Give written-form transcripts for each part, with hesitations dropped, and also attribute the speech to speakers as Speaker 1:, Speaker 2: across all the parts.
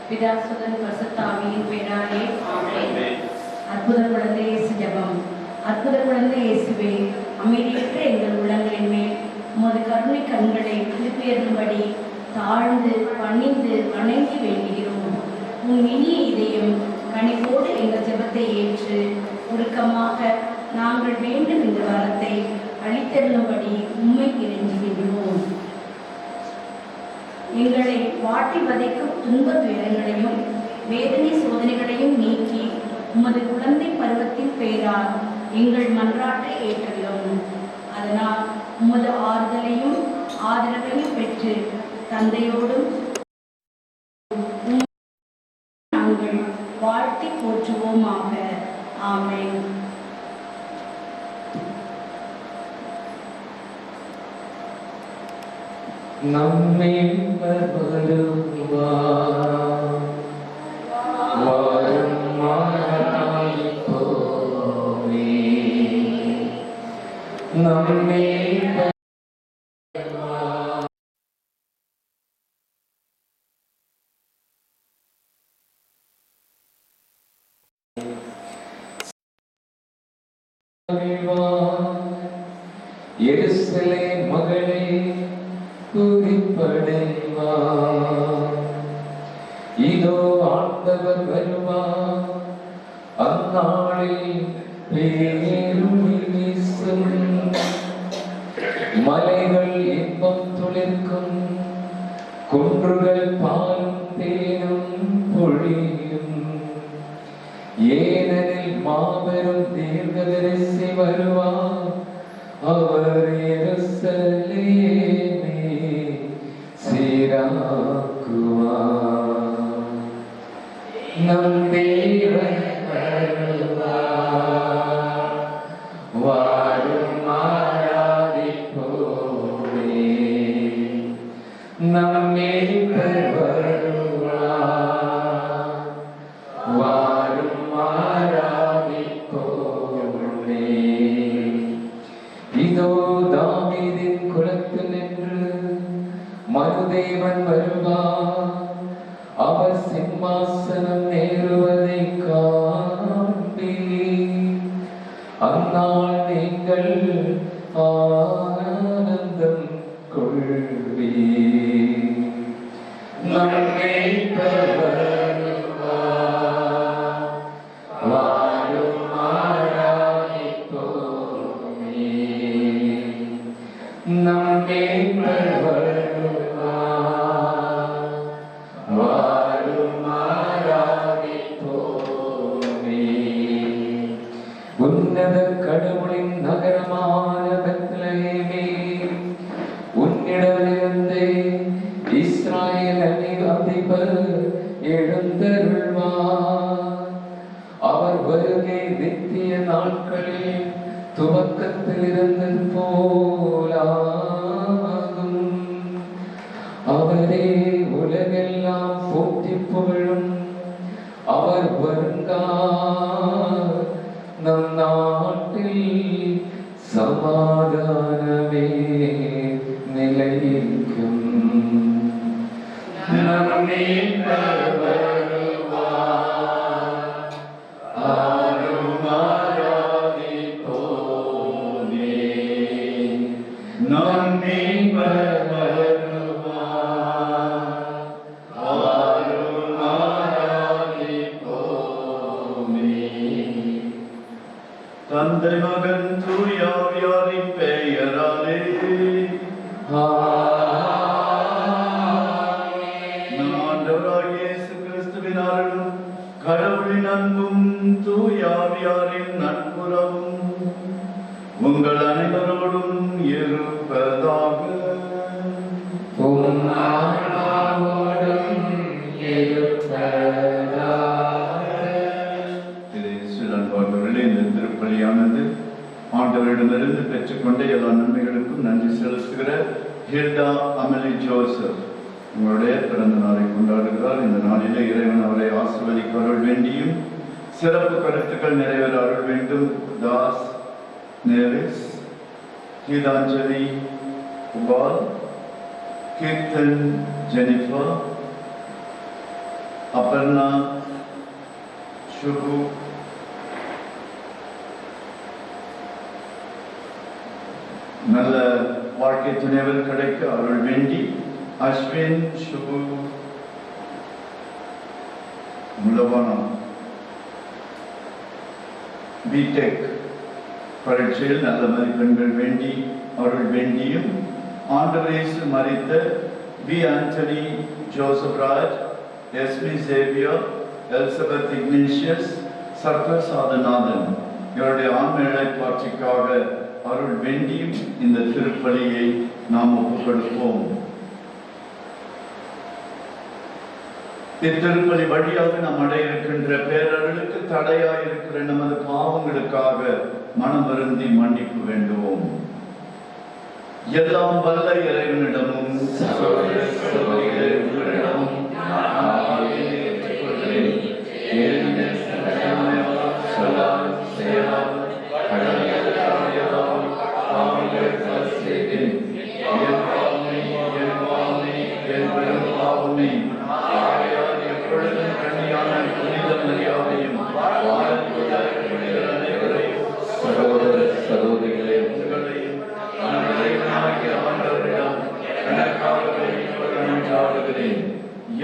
Speaker 1: பிதாசுதன் பரிசுத்தாவியின் பெயராலே ஆமென். அற்புத குழந்தை இயேசு ஜெபம். அற்புத குழந்தை இயேசுவே, அமைதியற்ற எங்கள் உள்ளங்களின் மேல் உமது கருணை கண்களை திருப்பியரும்படி தாழ்ந்து பணிந்து வணங்கி வேண்டுகிறோம். உன் இனிய இதயம் கனிவோடு எங்கள் ஜெபத்தை ஏற்று உருக்கமாக நாங்கள் வேண்டும் இந்த வரத்தை அளித்தருளும்படி உம்மை இறைஞ்சுகின்றோம். எங்களை வாட்டி வதைக்கும் துன்ப துயரங்களையும் வேதனை சோதனைகளையும் நீக்கி உமது குழந்தை பருவத்தின் பெயரால் எங்கள் மன்றாட்டை ஏற்றுள்ளோம். அதனால் உமது ஆறுதலையும் ஆதரவையும் பெற்று தந்தையோடும் நாங்கள் வாழ்த்தி போற்றுவோமாக. ஆமென்.
Speaker 2: நம்மில் வருவார் வரும் மாறாய் போவே நம்மில் எருசலேம் மகளே குறிப்படைவார். இதோ ஆண்டவர் வருவார், அந்நாளில் பேருளி வீசும், மலைகள் இன்பம் துளிர்க்கும், குன்றுகள் பாலும் தேனும் பொழியும். ஏனெனில் மாபெரும் தீர்க்கதரிசி வருவார், அவர் எருசலேமை சீராக்குவார். நம் தேவன் வருவார், வாரும் ஆராதிப்போமே. நம் மீட்பர் வருவார், வாரும் ஆராதிப்போமே. இதோ தாவீதின் குலத்தில் நின்று மறுதேவன் வருவார், அவர் சிம்மாசனம் ஏறுவதை காண்பீர். அந்நாள் நீங்கள் ஆனந்தம் கொள்வீர். நம் மீட்பர் வருவார், வாரும் ஆராதிப்போமே. நம் மீட்பர் வருவார், வாரும் ஆராதிப்போமே. உன்னத கடவுளின் நகரமான பெத்லகேமே, உன்னிடமிருந்தே இஸ்ராயேல் அதிபர் எழுந்தருள்வார். அவர் வருகை நித்திய நாட்களில் துவக்கத்தில் இருந்தது போலாகும். அவரே உலகெல்லாம் போற்றி புகழும். அவர் வருங்கார், நம் நாட்டில் சமாதானமே நிலைக்கும். நம் மீட்பர் வருவார், ஆரும் ஆராதிப்போமே. நம் மீட்பர் வருவார், ஆரும் ஆராதிப்போமே.
Speaker 3: தந்தை மகன் தூய ஆவியாரின் பெயராலே நம் ஆண்டவராகிய இயேசு கிறிஸ்துவின் அருளும் கடவுளின் அன்பும் தூய ஆவியாரின் நட்புறவும் உங்கள் அனைவரோடும் இருப்பதாக.
Speaker 2: உம் ஆன்மாவோடும் இருப்பதாக.
Speaker 3: இது அன்பார்ந்தவர்களே, இந்த திருப்பலியானது ஆண்டவரிடமிருந்து பெற்றுக்கொண்ட எல்லா நன்மைகளுக்கும் நன்றி செலுத்துகிற ஹில்டா அமெலி ஜோசப் உங்களுடைய பிறந்த நாளை கொண்டாடுகிறார். இந்த நாளிலே இறைவன் அவரை ஆசீர்வதிக்க அருள் வேண்டியும் சிறப்பு கருத்துக்கள் நிறைவேற அருள் வேண்டும். Das நேரிஸ், Gitanjali, உபால், Kirtan Jennifer, Aparna Shubhu, நல்ல வாழ்க்கை துணைவர் கிடைக்க அருள் வேண்டி அஸ்வின் சுபு முலவானம் பிடெக் பரீட்சையில் நல்ல மதிப்பெண்கள் வேண்டி அருள் வேண்டியும் ஆண்டவர் இயேசு மரித்த பி ஆண்டனி ஜோசப் ராஜ், எஸ்மி சேவியர், எலிசபெத் இக்னேஷியஸ், சர்வசாதநாதன் இவருடைய ஆன்ம இழைப்பாட்சிக்காக அருள் வேண்டியும் இந்த திருப்பலியை நாம் ஒப்புக்கொடுப்போம். இத்திருப்பலி வழியாக நாம் அடைய இருக்கின்ற பேரர்களுக்கு தடையாயிருக்கிற நமது பாவங்களுக்காக மனம் வருந்தி மன்னிப்பு வேண்டுவோம். எல்லாம் வல்ல இறைவனிடமும்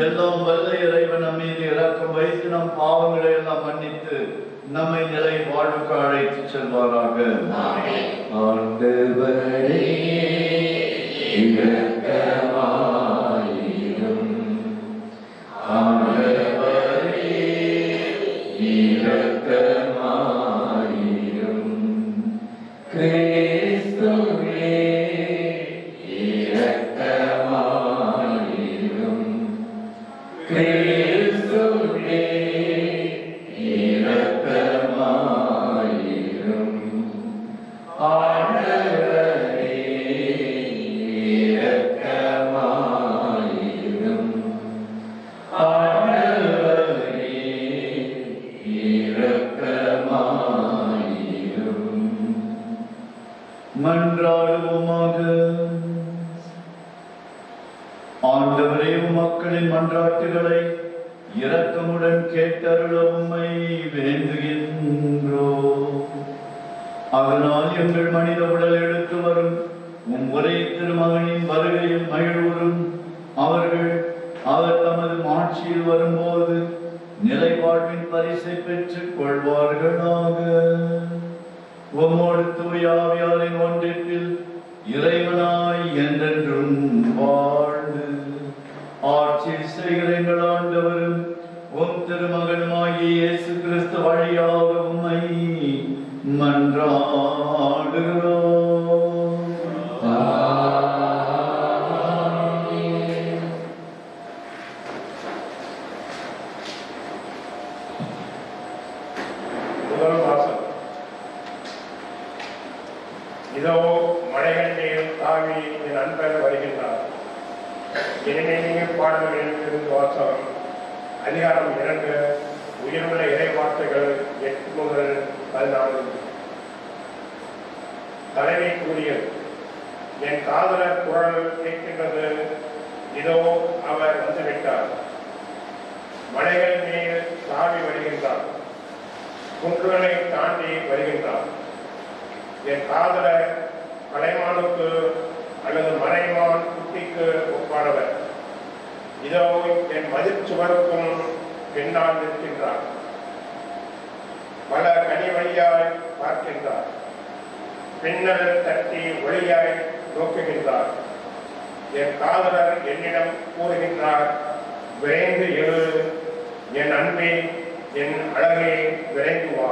Speaker 3: எல்லாம் வல்ல இறைவன் நம் மீது இரக்கம் வைத்து நம் பாவங்களை எல்லாம் மன்னித்து நம்மை நிலை வாழ்வுக்கு அழைத்து செல்வாராக.
Speaker 2: ஆண்டவரே இரக்கமாயிரும். ஆண்டவரே இரக்கமாயிரும். கிறிஸ்துவே இரக்கமாயிரும். கிறிஸ்துவே இரக்கமாயிரும். ஆண்டவரே இரக்கமாயிரும். ஆண்டவரே இரக்கமாயிரும்.
Speaker 3: மன்றாடுவோமாக. ஆண்டவரே, மக்களின் மன்றாட்டுகளை இரக்கமுடன் கேட்டருள உம்மை வேண்டுகின்றோம். அதனால் எங்கள் மனித உடல் எடுத்து வரும் ஒரே திருமகனின் வருகையில் மகிழ்வுறும் அவர் தமது ஆட்சியில் வரும்போது நிலை வாழ்வின் பரிசை பெற்றுக் கொள்வார்களாக. உம்மோடு தூய ஆவியாரின் ஒன்றிப்பில் இறைவனாய் என்றென்றும் வாழ்ந்து ஆட்சி செய்கிற எங்கள் ஆண்டவரும் உம் திருமகனுமாகிய இயேசு கிறிஸ்து வழியாக உம்மை மன்றாடுகிறோம்.
Speaker 4: முதல் வாசகம். இதோ மலைகள் மேல் தாவி என் நண்பர் வருகின்றார். இனிமேல் பாடல்களில் இருந்து வாசகம். அதிகாரம் 2, உயிருள்ள இறை வார்த்தைகள் 8 முதல் 14. தலைமை கூறியது, என் காதலர் குரல் கேட்கின்றது, இதோ அவர் வந்துவிட்டார். மலைகள் மேல் தாவி வருகின்றார், குன்றுகளை தாண்டி வருகின்றார். என் காதலர் கலைமானுக்கு அல்லது மறைமான் குட்டிக்கு ஒப்பானவர். இதோ என் மதில் சுவருக்கும் பின்னால் நிற்கின்றார். பல கனி வழியாய் பார்க்கின்றார். பின்னல் தட்டி ஒளியாய் நோக்குகின்றார். என் காதலர் என்னிடம் கூறுகின்றார், விரைந்து எழு என் அன்பே, என் அழகே, விரைந்து வா.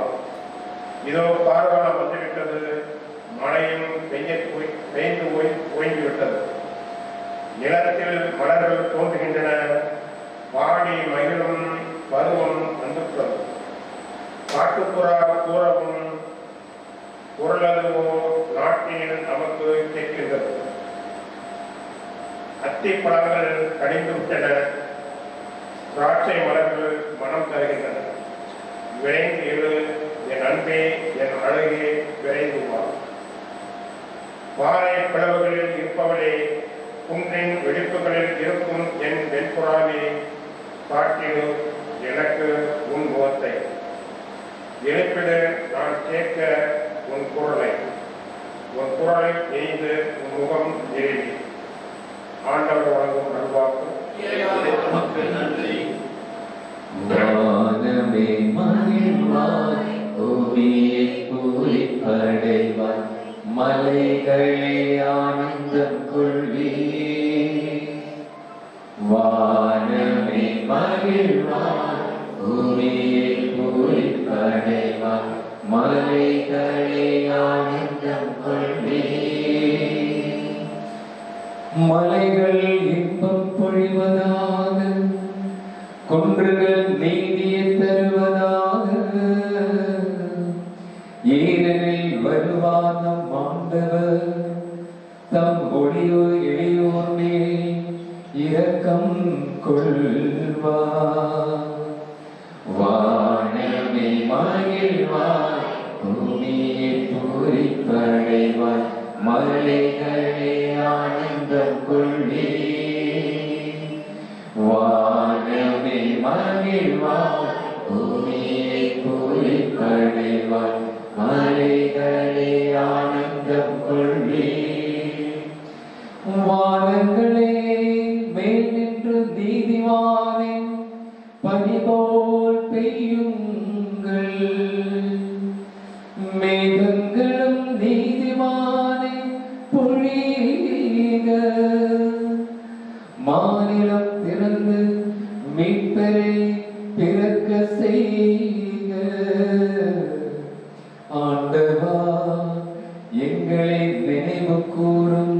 Speaker 4: இதோ பார்வனம் வந்துவிட்டது, மழையும் பெய்து ஓய்ந்துவிட்டது. நிலத்தில் மலர்கள் தோன்றுகின்றன, வாடி மகிழும் பருவம் வந்துள்ளது. காட்டுப்புறா கூறவும் குரலதுவோ நாட்டில் நமக்கு கேட்கின்றது. அத்திப்பழங்கள் கனிந்து விட்டன, திராட்சை மலர்கள் மனம் தருகின்றன. விரைந்து எழு என் அன்பே, என் அழகே, விரைந்து வா. பாறை பிளவுகளில் இருப்பவளே, குன்றின் வெடிப்புகளில் இருக்கும் என் வெண்புறாவே காட்டிடு எனக்கு உன் முகத்தை. எழுப்பிடு நான் கேட்க உன் குரலை. உன் குரலை எய்து உன் முகம் எரிவி. ஆண்டவர் வழங்கும் நல்வாக்கு.
Speaker 3: நன்றி.
Speaker 2: வானமே மகிழ்வாய், பூமியை பூரிப்படைவாய், மலைகளே ஆனந்தம் கொள்வீ. வானமே மகிழ்வாய், பூமியை பூரிப்படைவாய், மலைகளே ஆனந்தம் கொள்வீ. மலைகள் இன்பம் பொழிவதாக, குன்றுகள் நீதியை தருவதாக. ஏனெனில் வருவார் நம் ஆண்டவர், தம் ஒளியோர் எளியோர் மேல் இரக்கம் கொள்வார். வானமே மகிழ்வாய், பூமியை பூரிப்படைவாய், மலைகளே ஆனந்தம் கொள்வீ. வானமே மகிழ்வாய், பூமியை பூரிப்படைவாய், மலைகளே ஆனந்தம் கொள்வீ. வானங்களே மேல் நின்று நீதிவானே பனி போல் பெய்யுங்கள். மேகங்களும் நீதிவானே பொழிக. மாநிலம் திறந்து மீட்பரை பிறக்க செய்க. ஆண்டவா, எங்களை நினைவு கூறும்,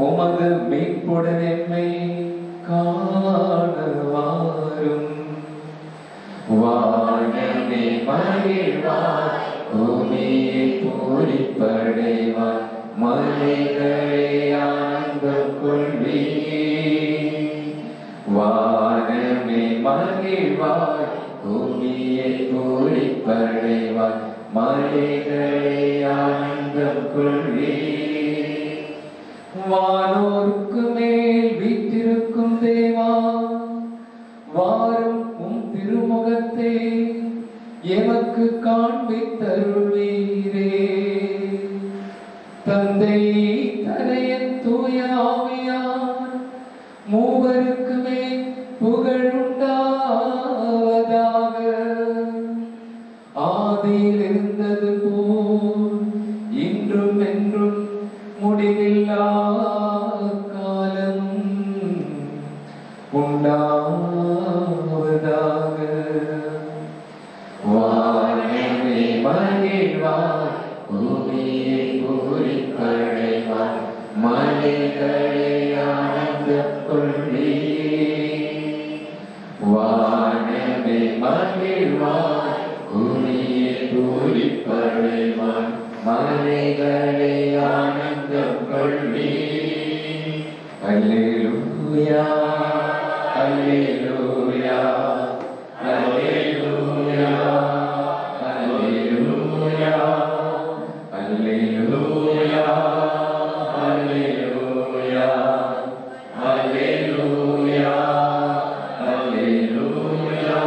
Speaker 2: உமது மீட்புடன் எம்மை காண வாரும். வானமே மகிழ்வாய், பூமியை பூரிப்படைவாய், மலைகளே ஆனந்தம் கொள்வீ. வானமே மகிழ்வாய், பூமியை பூரிப்படைவாய், மலைகளே ஆனந்தம் கொள்வீ. வானோருக்கு மேல் வீற்றிருக்கும் தேவா, வாரும் உம் திருமுகத்தை எமக்கு காண்பித்தருள்வீரே. தந்தை, தனையன் தூய ஆவியார் மூவருக்குமே புகழுண்டாவதாக. ஆதியில் இருந்தது போல் இன்றும் என்றும் முடிவில்லா காலம் உண்டாவதாக. வானமே மகிழ்வாய், பூமியை பூரிப்படைவாய், மலைகளே ஆனந்தம் கொள்வீ. வானமே மகிழ்வாய், பூமியை பூரிப்படைவாய், மலைகளே ஆனந்தம் கொள்வீ. அல்லேலூயா, அல்லேலூயா, அல்லேலூயா, அல்லேலூயா, அல்லேலூயா, அல்லேலூயா, அல்லேலூயா, அல்லேலூயா.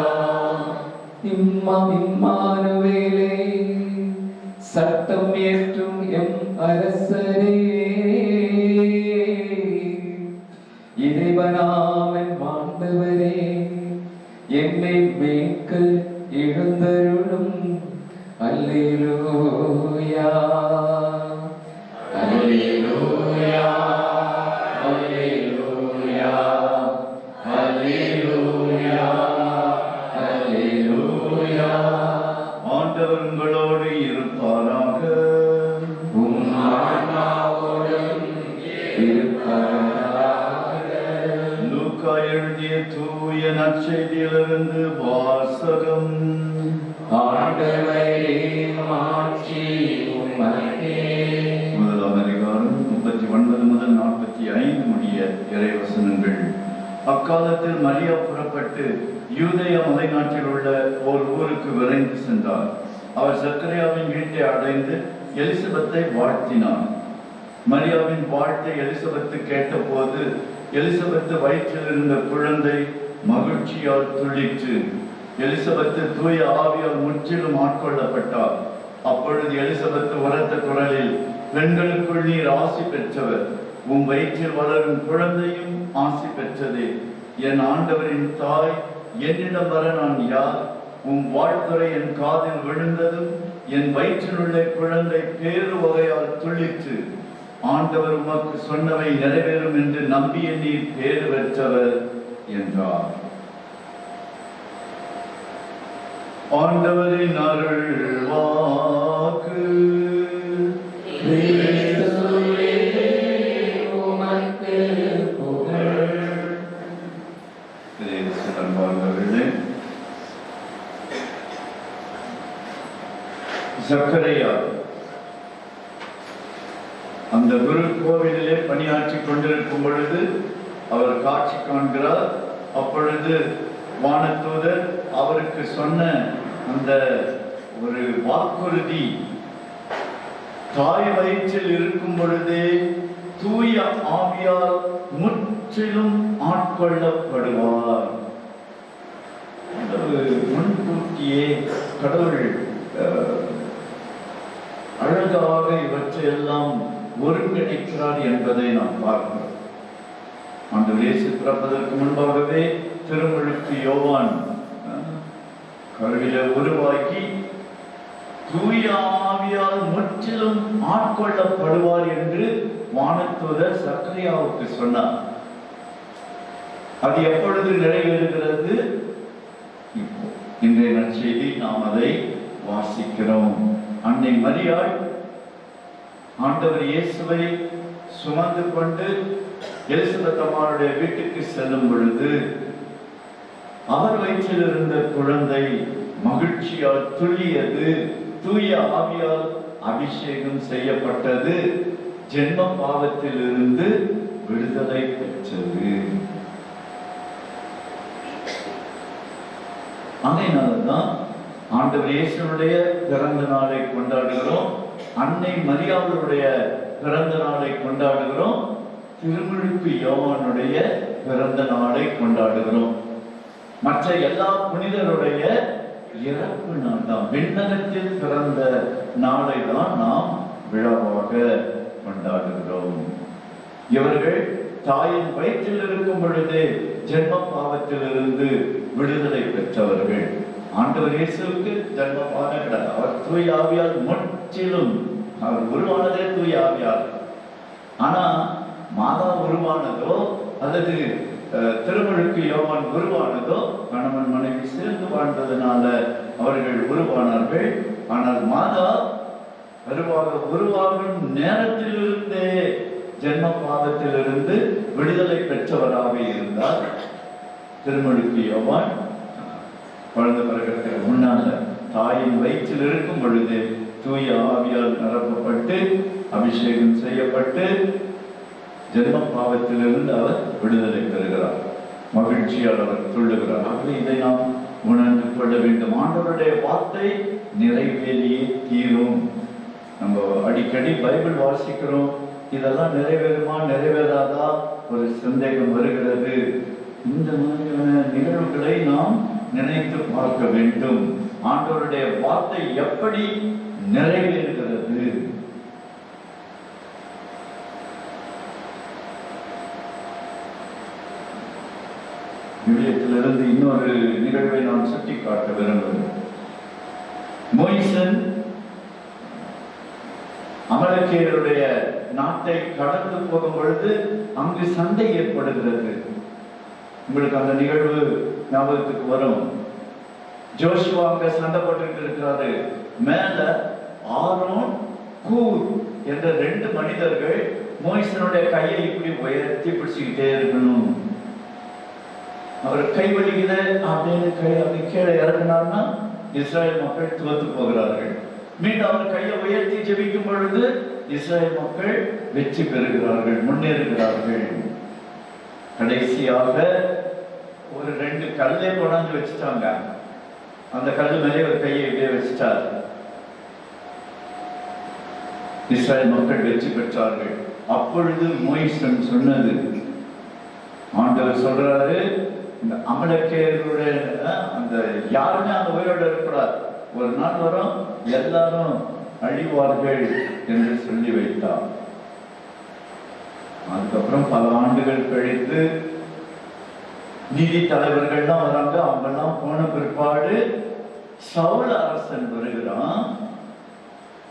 Speaker 2: இம்மானுவேலே, சட்டம் ஏற்றும் எம் அரசரே, இறைவனாமன் ஆண்டவரே, என்னை மீட்க எழுந்தருளும். அல்லேலூயா, அல்லேலூயா, அல்லேலூயா, அல்லேலூயா, அல்லேலூயா.
Speaker 3: ஆண்டவர் உங்களோடு இருப்பாராக.
Speaker 2: உம் ஆன்மாவோடும் இருப்பாராக.
Speaker 3: லூக்கா எழுதிய தூய நற்செய்தியிலிருந்து வாசகம்.
Speaker 2: ஆண்டவரே, மாட்சி உமக்கே.
Speaker 3: முதலாம் அதிகாரம் 39 முதல் 45 முடிய இறைவசனங்கள். அக்காலத்தில் மரியா புறப்பட்டு யூதேயா மலைநாட்டில் உள்ள ஓர் ஊருக்கு விரைந்து சென்றார். அவர் சக்கரையாவின் வீட்டை அடைந்து எலிசபெத்தை வாழ்த்தினார். மரியாவின் வாழ்த்தை எலிசபெத்து கேட்டபோது எலிசபெத்து வயிற்றில் இருந்த குழந்தை மகிழ்ச்சியால் துள்ளிற்று. எலிசபெத்து தூய ஆவியால் முற்றிலும் ஆட்கொள்ளப்பட்டார். அப்பொழுது எலிசபெத்து உரத்த குரலில், பெண்களுக்குள் நீர் ஆசி பெற்றவர், உம் வயிற்றில் வளரும் குழந்தையும் ஆசி பெற்றதே. என் ஆண்டவரின் தாய், என்னிடம் வர நான் யார்? உம் வாழ்த்துரை என் காதில் விழுந்ததும் என் வயிற்றில் உள்ள குழந்தை பேரு வகையால் துள்ளிற்று. ஆண்டவர் உமக்கு சொன்னவை நிறைவேறும் என்று நம்பிய நீர் பேறு பெற்றவர் என்றார். ஆண்டவரின் அருள் வாக்கு. சக்கரையா அந்த குரு கோவிலிலே பணியாற்றி கொண்டிருக்கும் பொழுது அவர் காட்சி காண்கிறார். அப்பொழுது வானதூதர் அவருக்கு சொன்ன அந்த ஒரு வாக்குறுதி, தாய் வயிற்றில் இருக்கும் பொழுதே தூய ஆவியால் முற்றிலும் ஆட்கொள்ளப்படுவார். முன்கூட்டியே கடவுள் அழகாக இவற்றையெல்லாம் ஒருங்கிணைக்கிறார் என்பதை நாம் பார்க்கிறோம். ஆண்டவர் இயேசு பிறப்பதற்கு முன்பாகவே திருமுழுக்கு யோவான் கருவில உருவாக்கி தூய ஆவியால் முற்றிலும் ஆட்கொள்ளப்படுவார் என்று வானதூதர் சக்கரியாவுக்கு சொன்னார். அது எப்பொழுது நிறைவேறுகிறது? இப்போ இன்றைய நற்செய்தி நாம் அதை வாசிக்கிறோம். அன்னை மரியாள் ஆண்டவர் இயேசுவை சுமந்து கொண்டு எலிசபெத் அம்மாளுடைய வீட்டுக்கு செல்லும் பொழுது அவர் வயிற்றில் இருந்த குழந்தை மகிழ்ச்சியால் துள்ளியது, தூய ஆவியால் அபிஷேகம் செய்யப்பட்டது, ஜென்ம பாவத்தில் இருந்து விடுதலை பெற்றது. அதனால்தான் ஆண்டவர் இயேசுடைய பிறந்த நாளை கொண்டாடுகிறோம். அன்னை மரியாளுடைய பிறந்த நாளை கொண்டாடுகிறோம். திருமுழுக்கு யோவானுடைய பிறந்த நாளை கொண்டாடுகிறோம். மற்ற எல்லா புனிதருடைய இறப்பு நாள் தான், விண்ணகத்தில் பிறந்த நாளை தான் நாம் விழாவாக கொண்டாடுகிறோம். இவர்கள் தாயின் வயிற்றில் இருக்கும் பொழுது ஜென்ம பாவத்தில் இருந்து விடுதலை பெற்றவர்கள். ஆண்டவர் இயேசுவுக்கு ஜென்ம பாவம் கிடையாது. அவர் தூய ஆவியால் முற்றிலும், அவர் உருவானதே தூய ஆவியால். ஆனா மாதா உருவானதோ அல்லது திருமுழுக்கு யோவான் உருவானதோ கணவன் மனைவி சேர்ந்து வாழ்ந்ததுனால அவர்கள் உருவானார்கள். ஆனால் மாதா உருவாகும் நேரத்திலிருந்தே ஜென்ம பாவத்திலிருந்து விடுதலை பெற்றவராக இருந்தார். திருமுழுக்கு யோவான் குழந்தை பிறகு முன்னால தாயின் வயிற்றில் இருக்கும் பொழுது தூய ஆவியால் நிரப்பப்பட்டு அபிஷேகம் செய்யப்பட்டு ஜென்ம பாவத்திலிருந்து அவர் விடுதலை பெறுகிறார். மகிழ்ச்சியால் அவர் துள்ளுகிறார். ஆகவே இதை நாம் உணர்ந்து கொள்ள வேண்டும். ஆண்டவருடைய வார்த்தை நிறைவேறியே தீரும். நம்ம அடிக்கடி பைபிள் வாசிக்கிறோம், இதெல்லாம் நிறைவேறுமா நிறைவேறாதா ஒரு சந்தேகம் வருகிறது. இந்த மாதிரியான நிகழ்வுகளை நாம் நினைத்து பார்க்க வேண்டும். ஆண்டவருடைய வார்த்தை எப்படி நிறைவேறுகிறது? விவிலியத்திலிருந்து இன்னொரு நிகழ்வை நான் சுட்டிக்காட்ட விரும்புகிறேன். மோய்சன் அமலக்கேயருடைய நாட்டை கடந்து போகும் பொழுது அங்கு சண்டை ஏற்படுகிறது. உங்களுக்கு அந்த நிகழ்வு ஞாபகத்துக்கு வரும். ஜோஷுவா அங்க சண்டை போட்டு இருக்கிறாரு. மேல ஆரோன் கூர் என்ற 2 மனிதர்கள் மோய்சனுடைய கையை இப்படி உயர்த்தி பிடிச்சுக்கிட்டே இருக்கணும். அவர் கை வலிக்குத அப்படின்னு அப்படி கீழே இறங்கினார்னா இஸ்ராயல் மக்கள் தோத்து போகிறார்கள். மீண்டும் அவர் கையை உயர்த்தி ஜெபிக்கும் பொழுது இஸ்ராயல் மக்கள் வெற்றி பெறுகிறார்கள், முன்னேறுகிறார்கள். கடைசியாக ஒரு 2 கல்லை கொண்டாந்து வச்சுட்டாங்க. அந்த கல் மேலே ஒரு கையை இப்படியே வச்சுட்டார். இஸ்ராயல் மக்கள் வெற்றி பெற்றார்கள். அப்பொழுது மோயிசன் சொன்னது, ஆண்டவர் சொல்றாரு, இந்த அமலக்கேயருடைய அந்த யாருமே அந்த உயிரோட இருக்கிறார், ஒரு நாள் வரும் எல்லாரும் அழிவார்கள் என்று சொல்லி வைத்தார். அதுக்கப்புறம் பல ஆண்டுகள் கழித்து நீதி தலைவர்கள் தான் வராங்க. அவங்க எல்லாம் போன பிற்பாடு சவுல் அரசன் வருகிறான்.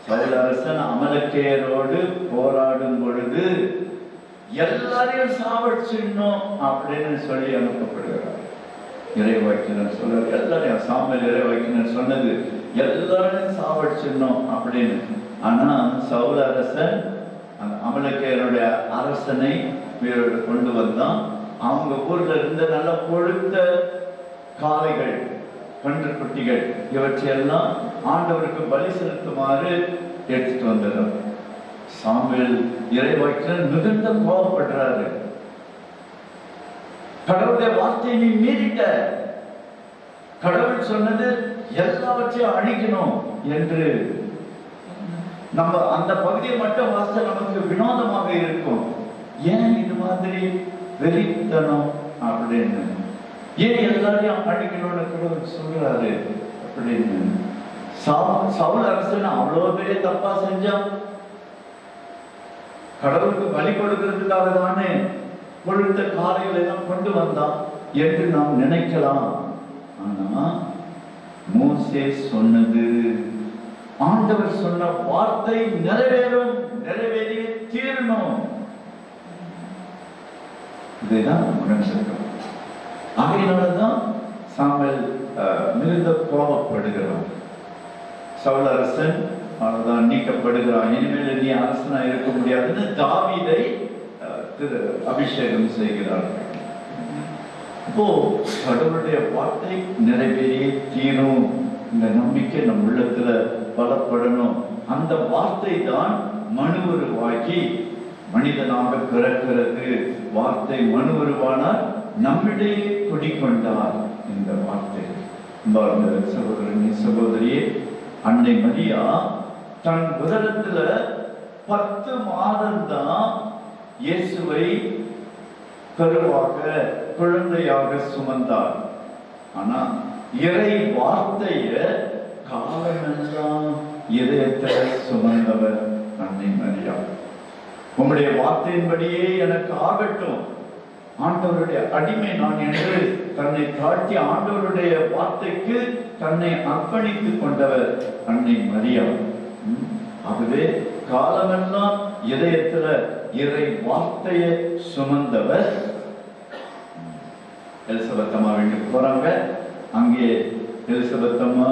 Speaker 3: சவுல் அரசன் அமலக்கேயரோடு போராடும் பொழுது எல்லாரையும் சாவடிச்சிடணும் அப்படின்னு சொல்லி அனுப்பப்படுகிறார். இறைவாக்கினர் சொல்ற எல்லாரையும், சாமுவேல் இறைவாக்கினர் சொன்னது எல்லாரையும் சாவடிச்சிடணும் அப்படின்னு. ஆனா சவுல் அரசன் அந்த அமலக்கேயருடைய அரசனை உயிரோடு கொண்டு வந்தான். அவங்க ஊர்ல இருந்த நல்ல கொழுத்த காளைகள், கன்று குட்டிகள் இவற்றையெல்லாம் ஆண்டவருக்கு பலி செலுத்துமாறு எடுத்துட்டு வந்தது. சாமுவேல் இறைவாக்கினர் மிகுந்த கோபப்படுறாரு. கடவுளுடைய வார்த்தையை நீ மீறிட்ட, கடவுள் சொன்னது எல்லாவற்றையும் அழிக்கணும் என்று. நம்ம அந்த பகுதியை மட்டும் வாசித்த நமக்கு வினோதமாக இருக்கும். ஏன் இது மாதிரி வெறித்தனம் அப்படின்னு, ஏன் எல்லாரையும் அழிக்கணும்னு கடவுள் சொல்றாரு அப்படின்னு. சவுல் அரசன் அவ்வளோ பெரிய தப்பா செஞ்சான். கடவுளுக்கு பலி கொடுக்கிறதுக்காக தானே கொழுத்த காலைகளை எல்லாம் கொண்டு வந்தான் என்று நாம் நினைக்கலாம். ஆனா மோசே சொன்னது, ஆண்டவர் சொன்ன வார்த்தை நிறைவேறும், நிறைவேறிய தீரணும். இதைதான் உணர்ந்திருக்கிறோம். ஆகையினாலதான் சாமுவேல் மிகுந்த கோபப்படுகிறான். சவுல் அரசன் அவன்தான் நீக்கப்படுகிறான். இனிமேல் நீ அரசனா இருக்க முடியாதுன்னு தாவீதை அபிஷேகம் செய்கிறார்கள். இப்போ கடவுளுடைய வார்த்தை நிறைவேறியே தீரும். இந்த நம்பிக்கை நம் உள்ளத்துல பலப்படணும். அந்த வார்த்தை தான் மனு உருவாகி மனிதனாக பிறக்கிறது. வார்த்தை மனு உருவானார், நம்மிடையே குடிக்கொண்டார். இந்த வார்த்தை சகோதரனே சகோதரியே, அன்னை மரியா தன் உதரத்துல 10 மாதம் தான் இயேசுவை கருவாக குழந்தையாக சுமந்தார். ஆனா இறை வார்த்தைய காலமெல்லாம் இதயத்தை சுமந்தவர் அன்னை மரியா. உங்களுடைய வார்த்தையின்படியே எனக்கு ஆகட்டும், ஆண்டவருடைய அடிமை நான் என்று தன்னை தாழ்த்தி ஆண்டவருடைய வார்த்தைக்கு தன்னை அர்ப்பணித்துக் கொண்டவர் அன்னை மரியா. ஆகவே காலமெல்லாம் இதயத்துல இறை வார்த்தையை சுமந்தவர். எலிசபெத் அம்மா வீட்டுக்கு போறாங்க. அங்கே எலிசபெத் அம்மா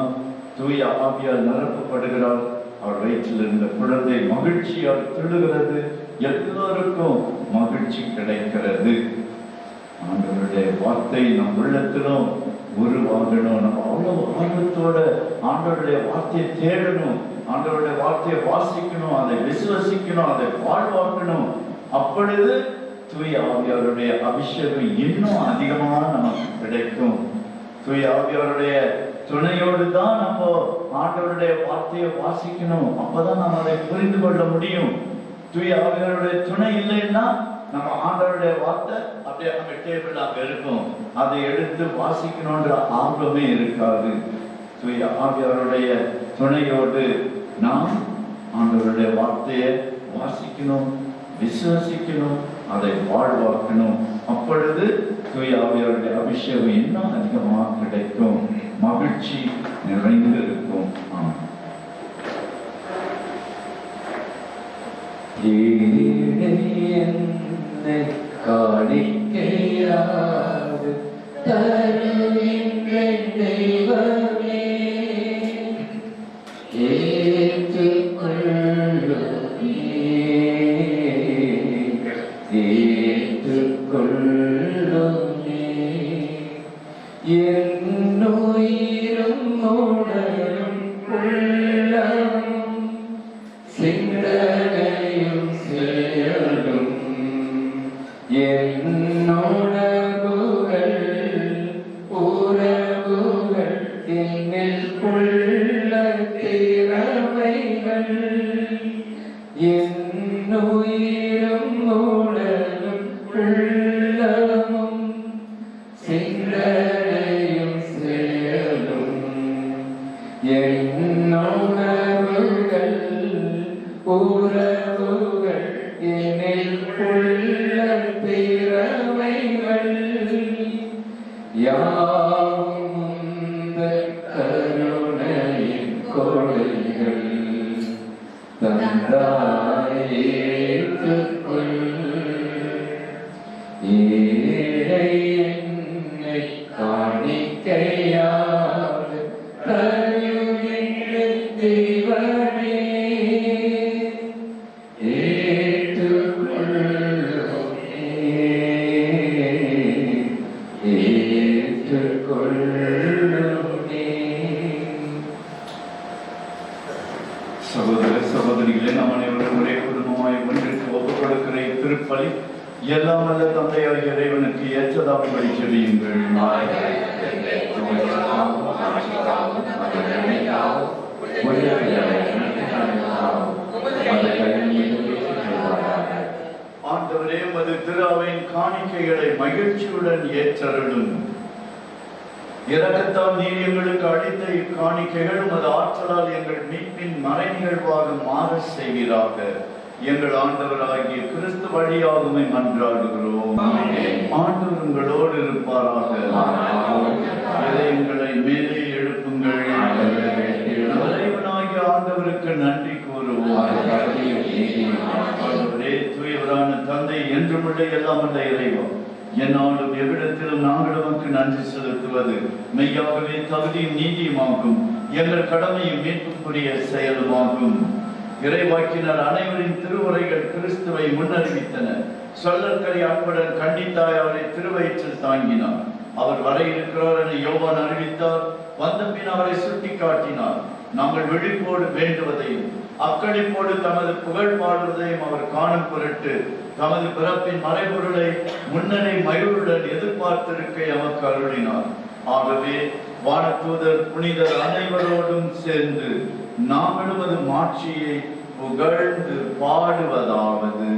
Speaker 3: தூய ஆவியால் நிரப்பப்படுகிறார். அவர் வயிற்றில் இருந்த குழந்தை மகிழ்ச்சியால் திடுகிறது. எல்லோருக்கும் மகிழ்ச்சி கிடைக்கிறது. ஆண்டவருடைய வார்த்தை நம் உள்ளத்திலும் உருவாகணும். நம்ம அவ்வளவு ஆர்வத்தோட ஆண்டவருடைய வார்த்தையை தேடணும், ஆண்டவருடைய வார்த்தையை வாசிக்கணும், அதை விசுவசிக்கணும், அதை வாழ்வாக்கணும். அப்பொழுது தூய ஆவியாருடைய அபிஷேகம் இன்னும் அதிகமா நமக்கு கிடைக்கும். தூய ஆவியாருடைய துணையோடு தான் நம்ம ஆண்டவருடைய வார்த்தையை வாசிக்கணும். அப்பதான் நம்ம அதை புரிந்து கொள்ள முடியும். தூய ஆவியாருடைய துணை இல்லைன்னா நம்ம ஆண்டவருடைய வார்த்தை அப்படியே அங்க டேபிள் அங்க இருக்கும், அதை எடுத்து வாசிக்கணும்ன்ற ஆர்வமே இருக்காது. தூய ஆவியாருடைய துணையோடு நாம் ஆண்டவருடைய வார்த்தையை வாசிக்கணும், விசுவசிக்கணும், அதை வாழ்வாக்கணும். அப்பொழுது தூய ஆவியாருடைய அபிஷேகம் இன்னும் அதிகமாக கிடைக்கும், மகிழ்ச்சி நிறைந்து இருக்கும்.
Speaker 2: காணிக்கையாது தருகின்றேன் தெய்வமே, ஏற்றுக்கொள்ளுமே, ஏற்றுக்கொள்ளுமே. என் உயிரும் உடலும் உள்ளமும் சிந்தனையும் செயலும் என்னுணர்வுகள் உறவுகள் என்னில் உள்ள திறமைகள் என் உயிரும் உறவுகள் எனில் உள்ள திறமைகள் யாவும் உந்தன் கருணையின் கொடைகள் தந்தாய் ஏற்றுக்கொள். ஏழை என்னை காணிக்கையாக தருகின்ற தேவனே
Speaker 3: சகோதர சகோதரிகளே, நாம் அனைவரும் ஒரே குடும்பமாய் ஒன்றிற்கு ஒப்புக் கொடுக்கிற திருப்பலி எல்லாம் வல்ல தந்தையாகிய இறைவனுக்கு ஏற்றதாகும்படி ஜெபியுங்கள். ஆண்டவரே, உமது திருஅவையின் காணிக்கைகளை மகிழ்ச்சியுடன் ஏற்றருளும். இரக்கத்தால் நீர் எங்களுக்கு அளித்த இக்காணிக்கைகள் உமது ஆற்றலால் எங்கள் மீட்பின் மறை நிகழ்வாக மாற செய்வீராக. எங்கள் ஆண்டவராகிய கிறிஸ்து வழியாக உம்மை மன்றாடுகிறோம். ஆண்டவர் உங்களோடு இருப்பாராக. இதயங்களை மேலே எழுப்புங்கள். இறைவனாகிய ஆண்டவருக்கு நன்றி கூறுவோம். ஆண்டவரே, தூயவரான தந்தை, என்றுமுள்ள எல்லாம் உள்ள இறைவன், என்னாலும் எவ்விடத்திலும் நாங்கள் உமக்கு நன்றி செலுத்துவது மெய்யாகவே தகுதியும் நீதியுமாகும். எங்கள் கடமையும் மீட்புக்குரிய செயலுமாகும். இறைவாக்கினர் அனைவரின் திருவுரைகள் கிறிஸ்துவை முன்னறிவித்தன. சொல்லற்கரை அன்புடன் கண்டித்தாய் அவரை திருவயிற்றில் தாங்கினார். அவர் வர இருக்கிறார் என யோவான் அறிவித்தார். வந்தபின் அவரை சுட்டி காட்டினார். நாங்கள் விழிப்போடு வேண்டுவதையும் அக்களிப்போடு தமது புகழ் பாடுவதையும் அவர் காணும் பொருட்டு தமது பிறப்பின் மறைபொருளை முன்னணி மகிழ்வுடன் எதிர்பார்த்திருக்க எமக்கு அருளினார். ஆகவே வானதூதர் புனிதர் அனைவரோடும் சேர்ந்து நாங்களும் அது மாட்சியை புகழ்ந்து பாடுவதாவது: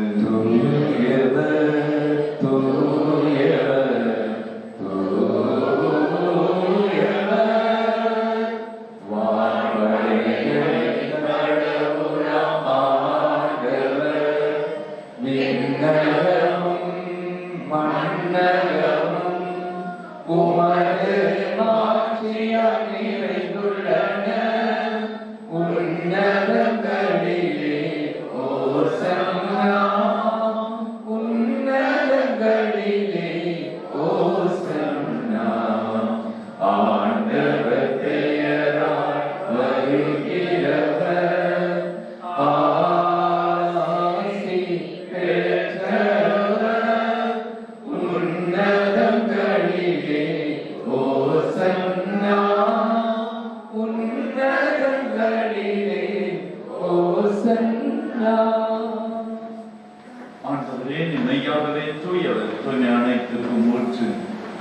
Speaker 3: ஆண்டவரே, நீ மெய்யாகவே தூயவர், தூய்மை அனைத்திற்கும் ஊற்று.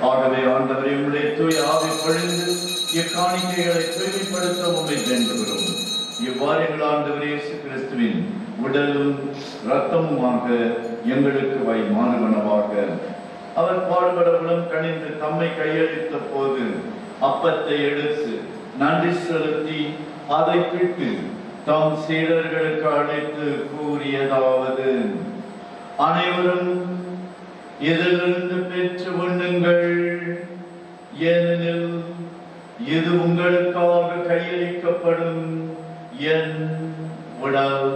Speaker 3: ஆகவே ஆண்டவரே, உம்முடைய தூய ஆவி பொழிந்து இக்காணிக்கைகளை தூய்மைப்படுத்த உம்மை வேண்டுகிறோம். இவ்வாறு எங்கள் ஆண்டவர் இயேசு கிறிஸ்துவின் உடலும் இரத்தமுமாக எங்களுக்கு மாறுவனவாக. அவர் பாடுபட உளம் கனிந்து தம்மை கையளித்த போது அப்பத்தை எடுத்து நன்றி செலுத்தி அதை பிட்டு தம் சீடர்களுக்கு அழைத்து கூறியதாவது: அனைவரும் இதிலிருந்து பெற்று உண்ணுங்கள், ஏனெனில் இது உங்களுக்காக கையளிக்கப்படும் என் உடல்.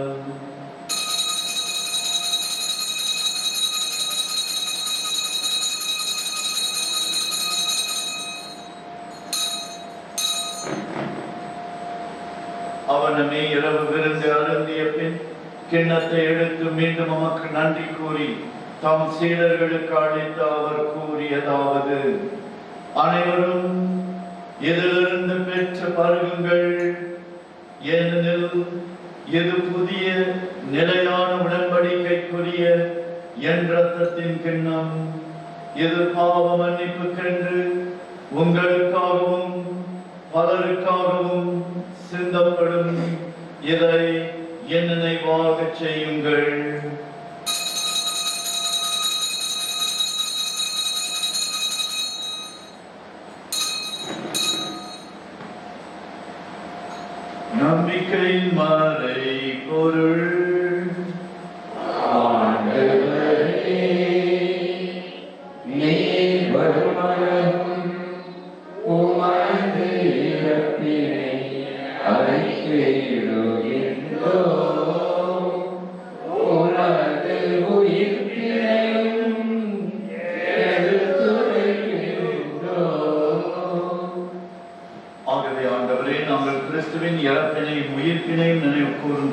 Speaker 3: அவனமே இரவு விருந்து அருந்திய பின் கிண்ணத்தை எடுத்து மீண்டும் நமக்கு நன்றி கூறி தம் சீடர்களுக்கு அளித்து அவர் கூறியதாவது: அனைவரும் இதிலிருந்து பெற்று பருகுங்கள், ஏனெனில் இது புதிய நிலையான உடன்படிக்கைக்குரிய என் இரத்தத்தின் கிண்ணம். இது பாவ மன்னிப்புக்கென்று உங்களுக்காகவும் பலருக்காகவும் சிந்தப்படும். இதை என் நினைவாக செய்யுங்கள். நம்பிக்கையின் மறை பொருள்.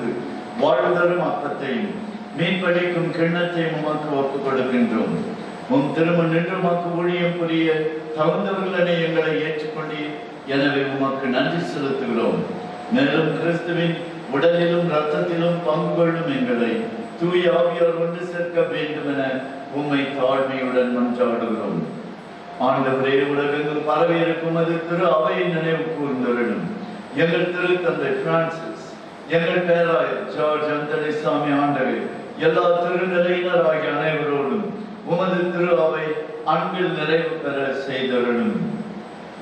Speaker 3: கொடுத்து வாழ்தரும் அப்பத்தையும் மீன்பளிக்கும் கிண்ணத்தையும் உமக்கு ஒப்புக் கொடுக்கின்றோம். உம் திருமண் நின்று உமக்கு ஊழியம் புரிய தகுந்தவர்களே எங்களை ஏற்றுக்கொண்டீர். எனவே உமக்கு நன்றி செலுத்துகிறோம். மேலும் கிறிஸ்துவின் உடலிலும் இரத்தத்திலும் பங்கு கொள்ளும் எங்களை தூய ஆவியார் ஒன்று சேர்க்க வேண்டும் என உம்மை தாழ்மையுடன் மன்றாடுகிறோம். ஆண்டவரே, உலகெங்கும் பரவி இருக்கும் அது திரு அவையை நினைவு கூர்ந்தவர்களும் எங்கள் திருத்தந்தை பிரான்சிஸ், எங்கள் பேராயர் ஜார்ஜ் அந்தனிசாமி ஆண்டவர், எல்லா திருநிலையினராகிய அனைவரோடும் உமது திரு அவை அன்பில் நிறைவு பெற செய்தவர்களும்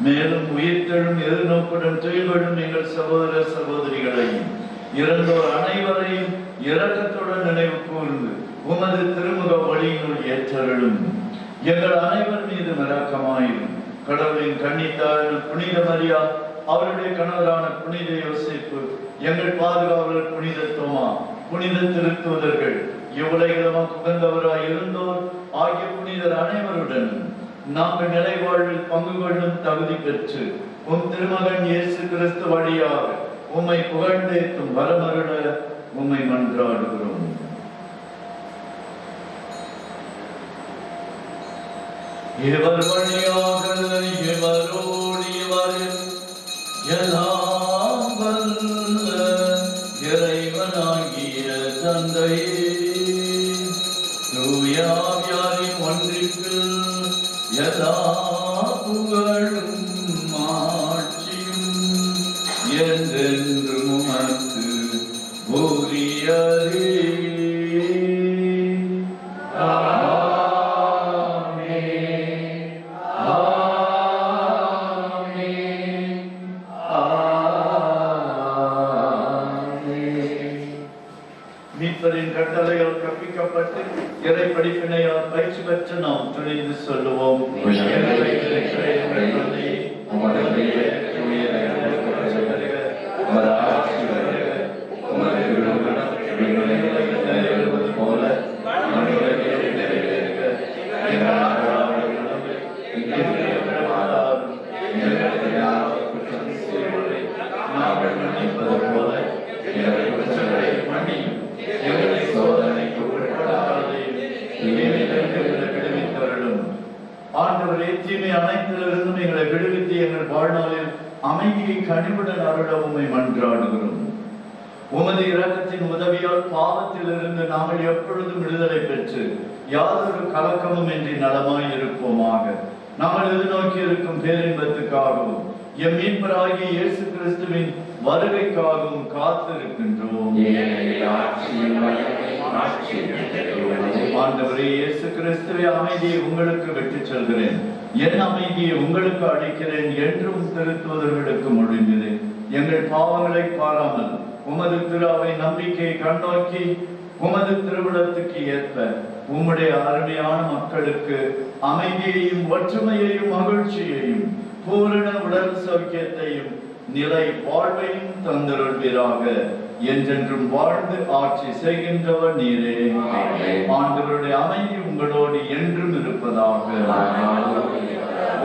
Speaker 3: மேலும் உயிர்த்தெழும் எதிர்நோக்குடன் துயில்களும் எங்கள் சகோதர சகோதரிகளையும் இறந்தோர் அனைவரையும் இரக்கத்துடன் நினைவு கூர்ந்து உமது திருமுக வழியினுள் ஏற்றருளும். எங்கள் அனைவர் மீது இரக்கமாயும். கடவுளின் கன்னித்தாரான புனித மரியா, அவருடைய கணவரான புனித யோசேப்பு, எங்கள் பாதுகாவலர் புனித தோமா, புனித திருத்தூதர்கள், இவ்வுலகில் உகந்தவராய் இருந்தோர் ஆகிய புனிதர் அனைவருடனும் நாங்கள் நிலை வாழ்வில் பங்கு கொள்ளும் தகுதி பெற்று உம் திருமகன் இயேசு கிறிஸ்து வழியாக உம்மை புகழ்ந்தேத்தும் வரமருள உம்மை மன்றாடுகிறோம். இவர் வழியாக இவரோடு இவரில் எல்லாம் வல்ல இறைவனாகிய தந்தையே, தூய ஆவியாரின் ஒன்றிற்கு எல்லா புகழும் மாட்சியும் என்றென்றும் உமக்கு உரியதே. மீட்பரின் கட்டளையால் கற்பிக்கப்பட்டு இறை படிப்பினையால் பயிற்சி பெற்று நாம் துணிந்து சொல்லுவோம். ஆண்டவரே, தீமை அனைத்திலிருந்தும் எங்களை விடுவித்து எங்கள் வாழ்நாளில் அமைதியை கனிவுடன் அருள உம்மை மன்றாடுகிறோம். உமது இரக்கத்தின் உதவியால் பாவத்திலிருந்து நாங்கள் எப்பொழுதும் விடுதலை பெற்று யாதொரு கலக்கமும் இன்றி நலமாய் இருப்போமாக. நாங்கள் எதிர்நோக்கி இருக்கும் பேரின்பத்துக்காகவும் எம் மீட்பராகிய இயேசு கிறிஸ்துவின் வருகைக்காகவும் காத்திருக்கின்றோம். ஆண்டவரே இயேசு கிறிஸ்துவே, அமைதியை உங்களுக்கு விட்டுச் செல்கிறேன், என் அமைதியை உங்களுக்கு அளிக்கிறேன் என்றும் திருத்தூதர்களுக்கு மொழிந்தது. எங்கள் பாவங்களை பாராமல் உமது திருவை நம்பிக்கையை கண்ணோக்கி உமது திருவிழத்துக்கு ஏற்ப உம்முடைய அருமையான மக்களுக்கு அமைதியையும் ஒற்றுமையையும் மகிழ்ச்சியையும் பூரண உடல் சௌக்கியத்தையும் நிலை வாழ்வையும் தந்தருள்வீராக. என்றென்றும் வாழ்ந்து ஆட்சி செய்கின்றவர் நீரே. ஆண்டவருடைய அமைதி உங்களோடு என்றும் இருப்பதாக.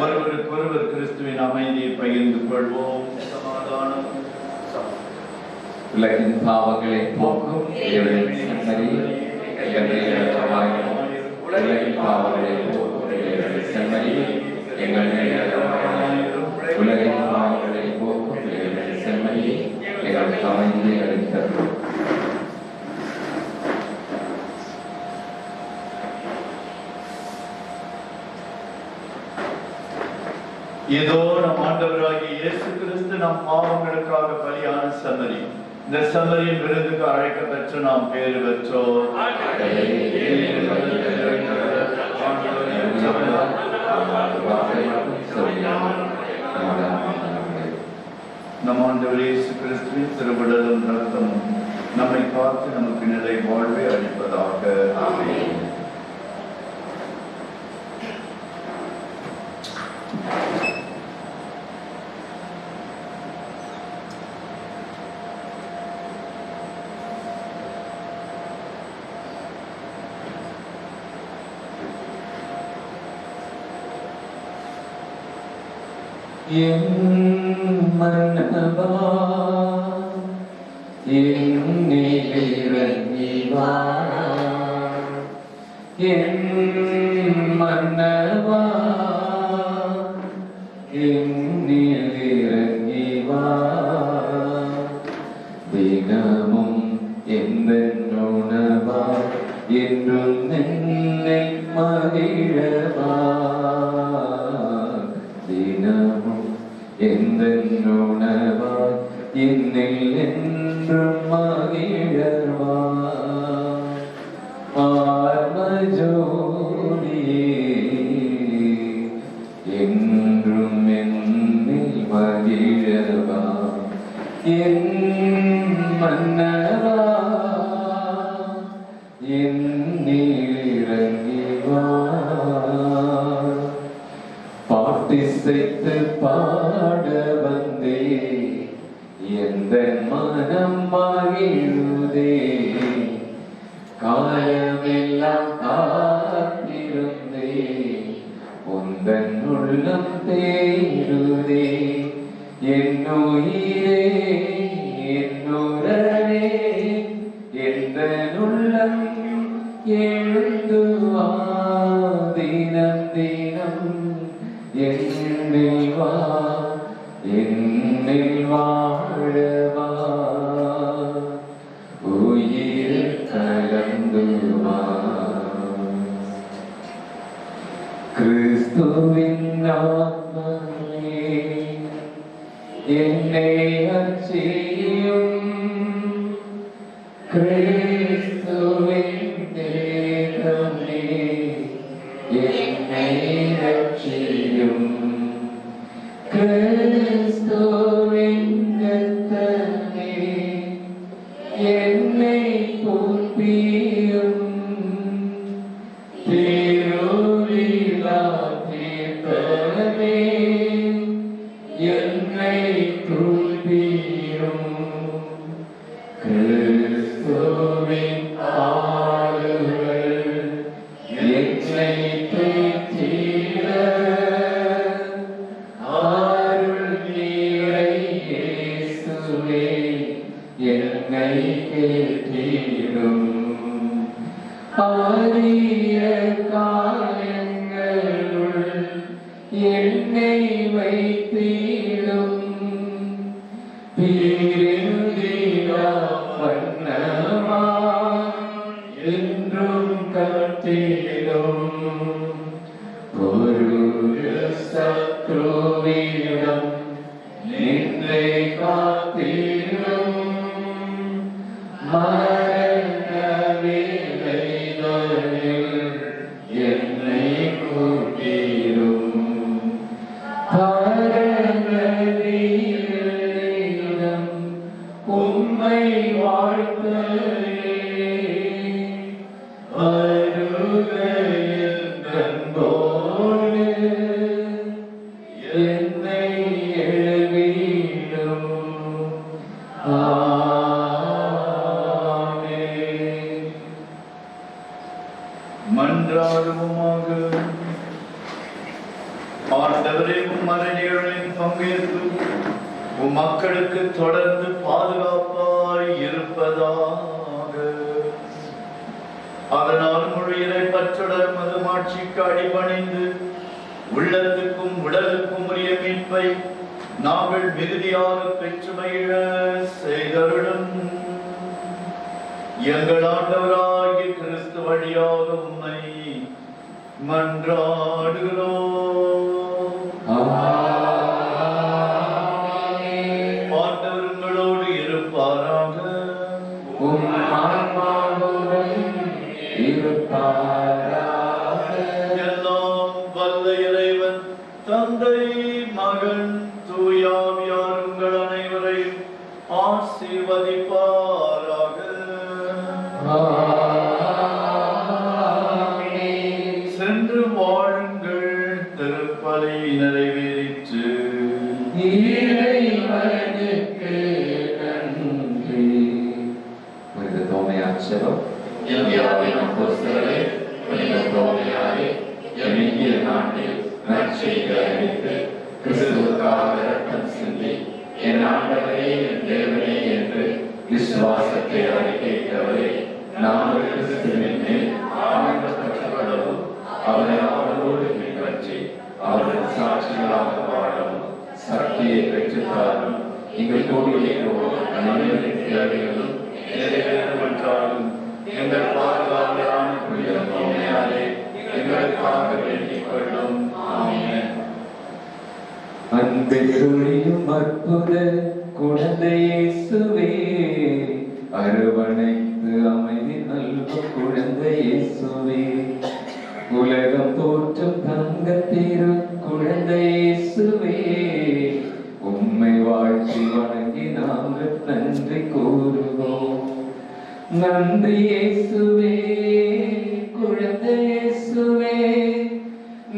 Speaker 3: ஒருவருக்கொருவர் கிறிஸ்துவின் அமைதியை பகிர்ந்து கொள்வோம். சமாதானம்.
Speaker 2: உலகின் பாவங்களை போக்கும் உலகின் பாவங்களை போக்கும் செம்மறி எங்கள் உலகின் பாவங்களை போக்கும் செம்மறி எங்களுக்கு அமைதி அளித்தது.
Speaker 3: ஏதோ நம் ஆண்டவராகிய இயேசு கிறிஸ்து நம் பாவங்களுக்காக பலியான செம்மறி. இந்த செம்மறியின் விருதுக்கு அழைக்க பெற்று நாம் பேறு பெற்றோர். நம் ஆண்டவர் இயேசு கிறிஸ்துவின் திருவுடலும் இரத்தமும் நம்மை பார்த்து நமக்கு நிலை வாழ்வை அளிப்பதாக. ஆமென்.
Speaker 2: என் மன்னவா, என் என் மன்னவா என்னில் இறங்கி வா தினமும் எந்த உணவா என்றும் என்னை மகிழவா தினமும் எந்த உணவா என்னில் என்றும் மகிழவா ஆத்மஜோதியே என்றும் என்னில் மகிழவா என் மன்னவா என்னில் இறங்கி வா பாட்டிசைத்து பாட வந்தே எந்த மனம் மகிழுதே காலமெல்லாம் காத்திருந்தே உந்தன் உள்ளம் தேடுதே என்னுயிரே என்னுறவே எந்த உள்ளம் எழுந்து வா தினம் தினம் என்னில் வா என்னில் வாழவா உயிர் கலந்து வா கிறிஸ்துவின் ஆத்மாவே என்னை அச்சியும் கிறிஸ்துவின் தேகமே என்னை ரட்சியும் கிறிஸ்துவின் இரத்தமே என்னை புப்பியும் திருவிழா தீர்த்தமே என்னை துப்பியும் கிறிஸ்துவின் ஆளுகள் என்னை துய்த்திட அருள் நீரை இயேசுவே என்னை கேட்டிடும் ஆரிய காயங்களுள் என்னை வைத்திடும் பிரிந்திடா வண்ணமா என்றும் கட்டிடும் ஒரு சத்ருவிடம் நின்றை காத்திடும் மரண வேலைகளில் என்னை கூட்டிடும் பரங்களிடம் உம்மை வாழ்த்தலே வருகையில் கண்போடு என்னை எழுவிடும் ஆமென்.
Speaker 3: மன்றாடுவோமாக. ஆண்டவரே, உம் மறைநிகழ்வின் பங்கேற்பு உம் மக்களுக்கு தொடர்ந்து பாதுகாப்பாய் இருப்பதாக. அதனால் முழு இறை பற்றுடன் மதுமாட்சிக்கு அடிபணிந்து உள்ளத்துக்கும் உடலுக்கும் உரிய மீட்பை நாங்கள் மிகுதியாக பெற்று மகிழ செய்தருளும். எங்கள் ஆண்டவராகிய கிறிஸ்து வழியாக உம்மை மன்றாடுகிறோம். ஆண்டவர் உங்களோடு இருப்பாராக.
Speaker 2: உம் ஆன்மாவுடன் இருப்பாராக.
Speaker 3: எல்லாம் வல்ல இறைவன் தந்தை, மகன், தூயாவியார் உங்கள் அனைவரையும் ஆசீர்வதிப்பாராக. சென்று வாழுங்கள், திருப்பலி நிறைவேறிற்று.
Speaker 2: இறைவனுக்கு நன்றி. புனித தோமையாச்சரம் இந்தியாவின் அப்போஸ்தலரே, புனித தோமையாரே, எண்ணிய நாட்டில் நற்செய்தி அறிவித்து கிறிஸ்துவுக்காக ரத்தம் சிந்தி என் ஆண்டவரே என் தேவனே என்று விசுவாசத்தை அறிக்கைத்தவரே, நாங்கள் கிறிஸ்துவின் மேல் ஆழ்ந்த அனைவரின் தேவைகளும் நிறைவேறுமென்றாலும் எங்கள் பாதுகாவலரான புனித மரியாதை எங்களுக்காக வேண்டிக் கொள்ளும். ஆமென்.
Speaker 5: அன்பை சொரியும் அற்புத குழந்தை இயேசுவே, அரவணைத்து அமைதி நல்கும் குழந்தை இயேசுவே, உலகம் தோற்றும் தங்கத்திரு குழந்தை இயேசுவே, உம்மை வாழ்த்தி வணங்கி நாங்கள் நன்றி கூறுவோம். நன்றி இயேசுவே, குழந்தை இயேசுவே,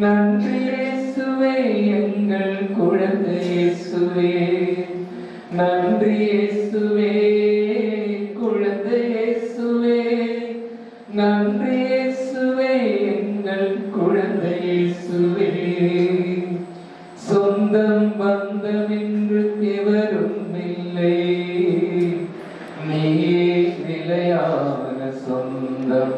Speaker 5: நன்றி இயேசுவே, எங்கள் குழந்தை இயேசுவே, நன்றி இயேசுவே, குழந்தை இயேசுவே, நன்றி இயேசுவே, எங்கள் குழந்தை இயேசுவே. சொந்தம் பந்தம் என்று எவரும் இல்லை, நீயே நிலையான சொந்தம்.